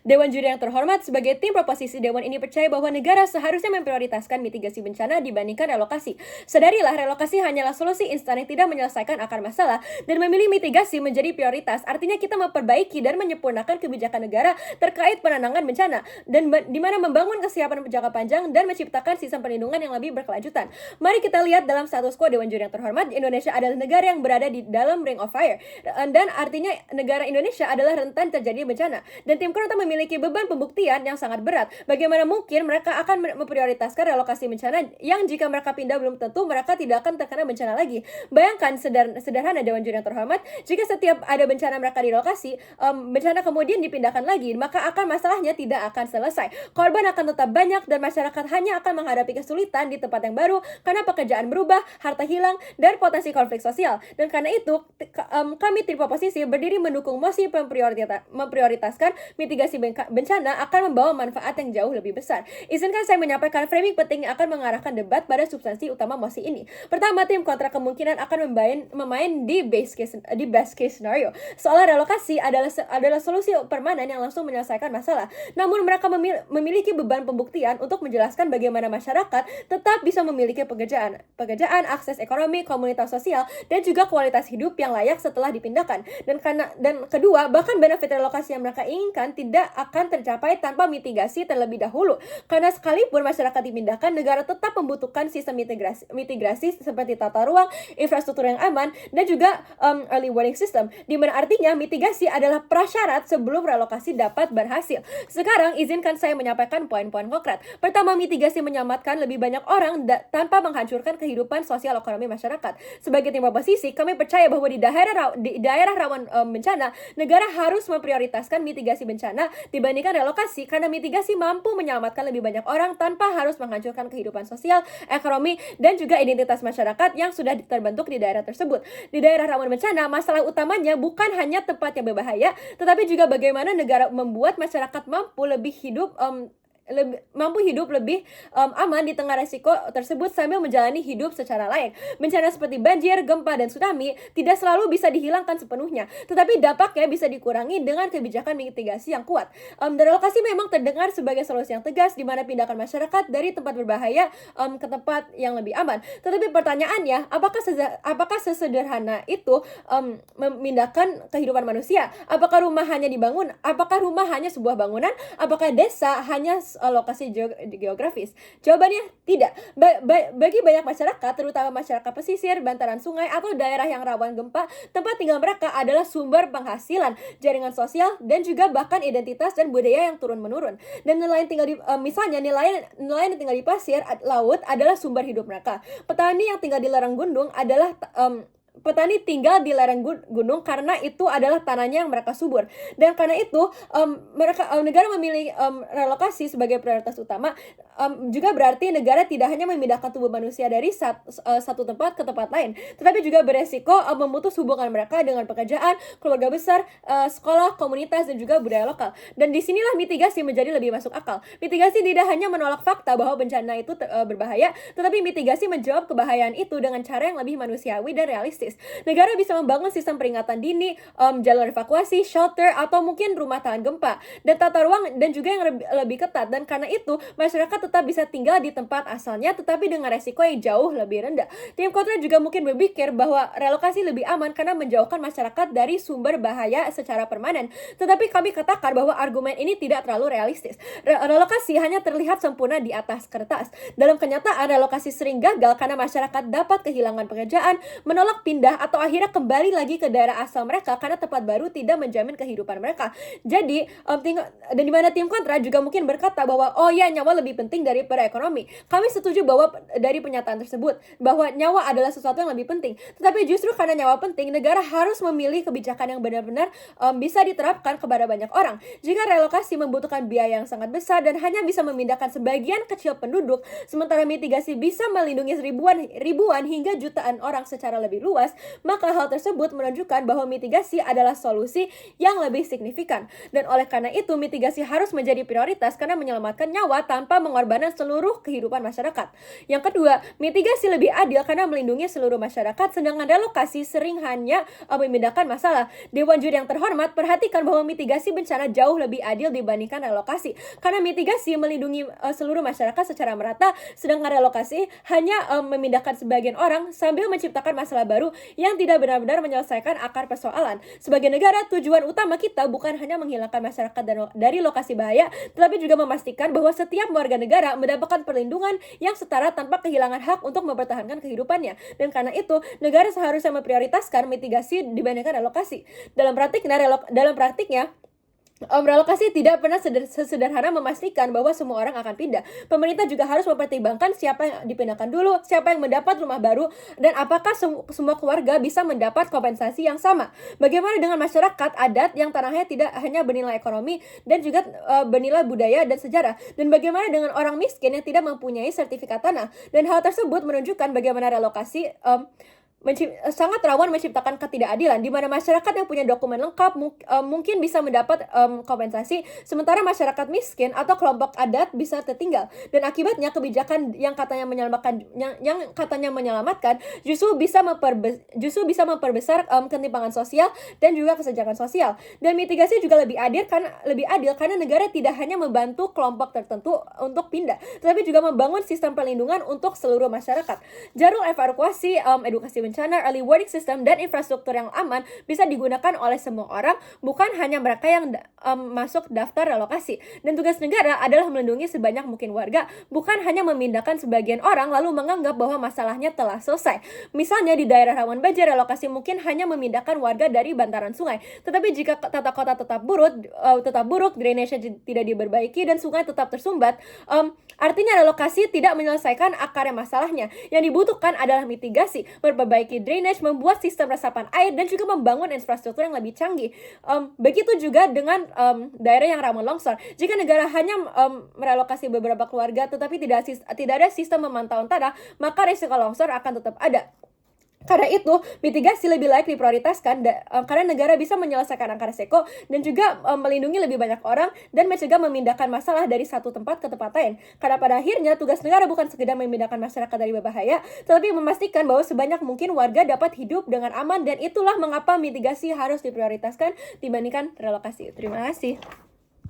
Dewan Juri yang terhormat, sebagai tim proposisi Dewan ini percaya bahwa negara seharusnya memprioritaskan mitigasi bencana dibandingkan relokasi. Sadarilah, relokasi hanyalah solusi instan yang tidak menyelesaikan akar masalah, dan memilih mitigasi menjadi prioritas. Artinya kita memperbaiki dan menyempurnakan kebijakan negara terkait penanganan bencana, dan di mana membangun kesiapan jangka panjang dan menciptakan sistem perlindungan yang lebih berkelanjutan. Mari kita lihat dalam status quo Dewan Juri yang terhormat, Indonesia adalah negara yang berada di dalam ring of fire, dan artinya negara Indonesia adalah rentan terjadi bencana, dan tim Kronta memiliki beban pembuktian yang sangat berat. Bagaimana mungkin mereka akan memprioritaskan relokasi bencana yang jika mereka pindah belum tentu mereka tidak akan terkena bencana lagi. Bayangkan sederhana Dewan Juri yang terhormat, jika setiap ada bencana mereka direlokasi, bencana kemudian dipindahkan lagi, maka masalahnya tidak akan selesai. Korban akan tetap banyak dan masyarakat hanya akan menghadapi kesulitan di tempat yang baru karena pekerjaan berubah, harta hilang, dan potensi konflik sosial. Dan karena itu, kami tim oposisi berdiri mendukung mosi memprioritaskan mitigasi bencana akan membawa manfaat yang jauh lebih besar. Izinkan saya menyampaikan framing penting yang akan mengarahkan debat pada substansi utama mosi ini. Pertama, tim kontra kemungkinan akan memain di best case scenario, seolah relokasi adalah solusi permanen yang langsung menyelesaikan masalah. Namun mereka memiliki beban pembuktian untuk menjelaskan bagaimana masyarakat tetap bisa memiliki pekerjaan, akses ekonomi, komunitas sosial, dan juga kualitas hidup yang layak setelah dipindahkan. Dan kedua, bahkan benefit relokasi yang mereka inginkan tidak akan tercapai tanpa mitigasi terlebih dahulu. Karena sekalipun masyarakat dipindahkan, negara tetap membutuhkan sistem mitigasi seperti tata ruang, infrastruktur yang aman, dan juga early warning system, di mana artinya mitigasi adalah prasyarat sebelum relokasi dapat berhasil. Sekarang izinkan saya menyampaikan poin-poin konkret. Pertama, mitigasi menyelamatkan lebih banyak orang tanpa menghancurkan kehidupan sosial ekonomi masyarakat. Sebagai tim oposisi, kami percaya bahwa di daerah rawan bencana, negara harus memprioritaskan mitigasi bencana dibandingkan relokasi, karena mitigasi mampu menyelamatkan lebih banyak orang tanpa harus menghancurkan kehidupan sosial, ekonomi, dan juga identitas masyarakat yang sudah terbentuk di daerah tersebut. Di daerah rawan bencana, masalah utamanya bukan hanya tempat yang berbahaya, tetapi juga bagaimana negara membuat masyarakat mampu hidup lebih aman di tengah resiko tersebut sambil menjalani hidup secara layak. Bencana seperti banjir, gempa, dan tsunami tidak selalu bisa dihilangkan sepenuhnya, tetapi dampaknya bisa dikurangi dengan kebijakan mitigasi yang kuat. Relokasi memang terdengar sebagai solusi yang tegas, di mana pindahkan masyarakat dari tempat berbahaya ke tempat yang lebih aman. Tetapi pertanyaannya, apakah sesederhana itu memindahkan kehidupan manusia? Apakah rumah hanya dibangun? Apakah rumah hanya sebuah bangunan? Apakah desa hanya lokasi geografis? Jawabannya tidak. Bagi banyak masyarakat, terutama masyarakat pesisir, bantaran sungai, atau daerah yang rawan gempa, tempat tinggal mereka adalah sumber penghasilan, jaringan sosial, dan juga bahkan identitas dan budaya yang turun-menurun. Dan nelayan tinggal misalnya nelayan yang tinggal di pasir laut adalah sumber hidup mereka. Petani yang tinggal di lereng gunung adalah petani tinggal di lereng gunung karena itu adalah tanahnya yang mereka subur. Dan karena itu negara memilih relokasi sebagai prioritas utama, juga berarti negara tidak hanya memindahkan tubuh manusia dari satu tempat ke tempat lain, tetapi juga beresiko memutus hubungan mereka dengan pekerjaan, keluarga besar, sekolah, komunitas, dan juga budaya lokal. Dan disinilah mitigasi menjadi lebih masuk akal. Mitigasi tidak hanya menolak fakta bahwa bencana itu berbahaya, tetapi mitigasi menjawab kebahayaan itu dengan cara yang lebih manusiawi dan realistis. Negara bisa membangun sistem peringatan dini, jalur evakuasi, shelter, atau mungkin rumah tahan gempa, dan tata ruang dan juga yang lebih ketat. Dan karena itu, masyarakat tetap bisa tinggal di tempat asalnya, tetapi dengan resiko yang jauh lebih rendah. Tim kontra juga mungkin berpikir bahwa relokasi lebih aman karena menjauhkan masyarakat dari sumber bahaya secara permanen. Tetapi kami katakan bahwa argumen ini tidak terlalu realistis. Relokasi hanya terlihat sempurna di atas kertas. Dalam kenyataan, relokasi sering gagal karena masyarakat dapat kehilangan pekerjaan, menolak pindah, atau akhirnya kembali lagi ke daerah asal mereka karena tempat baru tidak menjamin kehidupan mereka. Jadi, dan di mana tim kontra juga mungkin berkata bahwa nyawa lebih penting daripada ekonomi. Kami setuju bahwa dari pernyataan tersebut bahwa nyawa adalah sesuatu yang lebih penting. Tetapi justru karena nyawa penting, negara harus memilih kebijakan yang benar-benar bisa diterapkan kepada banyak orang. Jika relokasi membutuhkan biaya yang sangat besar dan hanya bisa memindahkan sebagian kecil penduduk, sementara mitigasi bisa melindungi ribuan hingga jutaan orang secara lebih luas, luas, maka hal tersebut menunjukkan bahwa mitigasi adalah solusi yang lebih signifikan. Dan oleh karena itu, mitigasi harus menjadi prioritas karena menyelamatkan nyawa tanpa mengorbankan seluruh kehidupan masyarakat. Yang kedua, mitigasi lebih adil karena melindungi seluruh masyarakat, sedangkan relokasi sering hanya memindahkan masalah. Dewan Juri yang terhormat, perhatikan bahwa mitigasi bencana jauh lebih adil dibandingkan relokasi. Karena mitigasi melindungi seluruh masyarakat secara merata, sedangkan relokasi hanya memindahkan sebagian orang sambil menciptakan masalah baru yang tidak benar-benar menyelesaikan akar persoalan. Sebagai negara, tujuan utama kita bukan hanya menghilangkan masyarakat dari lokasi bahaya, tetapi juga memastikan bahwa setiap warga negara mendapatkan perlindungan yang setara tanpa kehilangan hak untuk mempertahankan kehidupannya. Dan karena itu, negara seharusnya memprioritaskan mitigasi dibandingkan relokasi. Dalam praktiknya, relokasi tidak pernah sesederhana memastikan bahwa semua orang akan pindah. Pemerintah juga harus mempertimbangkan siapa yang dipindahkan dulu, siapa yang mendapat rumah baru, dan apakah semua keluarga bisa mendapat kompensasi yang sama. Bagaimana dengan masyarakat adat yang tanahnya tidak hanya bernilai ekonomi dan juga bernilai budaya dan sejarah? Dan bagaimana dengan orang miskin yang tidak mempunyai sertifikat tanah? Dan hal tersebut menunjukkan bagaimana relokasi sangat rawan menciptakan ketidakadilan, di mana masyarakat yang punya dokumen lengkap mungkin bisa mendapat kompensasi, sementara masyarakat miskin atau kelompok adat bisa tertinggal. Dan akibatnya kebijakan yang katanya menyelamatkan justru bisa memperbesar ketimpangan sosial dan juga kesenjangan sosial. Dan mitigasi juga lebih adil karena negara tidak hanya membantu kelompok tertentu untuk pindah, tetapi juga membangun sistem perlindungan untuk seluruh masyarakat. Jalur evakuasi, edukasi bencana, early warning system, dan infrastruktur yang aman bisa digunakan oleh semua orang, bukan hanya mereka yang masuk daftar relokasi. Dan tugas negara adalah melindungi sebanyak mungkin warga, bukan hanya memindahkan sebagian orang lalu menganggap bahwa masalahnya telah selesai. Misalnya di daerah rawan banjir, relokasi mungkin hanya memindahkan warga dari bantaran sungai. Tetapi jika tata kota tetap buruk, drainase tidak diperbaiki, dan sungai tetap tersumbat, artinya relokasi tidak menyelesaikan akar masalahnya. Yang dibutuhkan adalah mitigasi, memperbaiki drainage, membuat sistem resapan air, dan juga membangun infrastruktur yang lebih canggih. Begitu juga dengan daerah yang rawan longsor. Jika negara hanya merelokasi beberapa keluarga tetapi tidak ada sistem pemantauan tanah, maka risiko longsor akan tetap ada. Karena itu, mitigasi lebih layak diprioritaskan karena negara bisa menyelesaikan akar resiko dan juga melindungi lebih banyak orang dan mencegah memindahkan masalah dari satu tempat ke tempat lain. Karena pada akhirnya, tugas negara bukan sekedar memindahkan masyarakat dari berbahaya, tetapi memastikan bahwa sebanyak mungkin warga dapat hidup dengan aman, dan itulah mengapa mitigasi harus diprioritaskan dibandingkan relokasi. Terima kasih.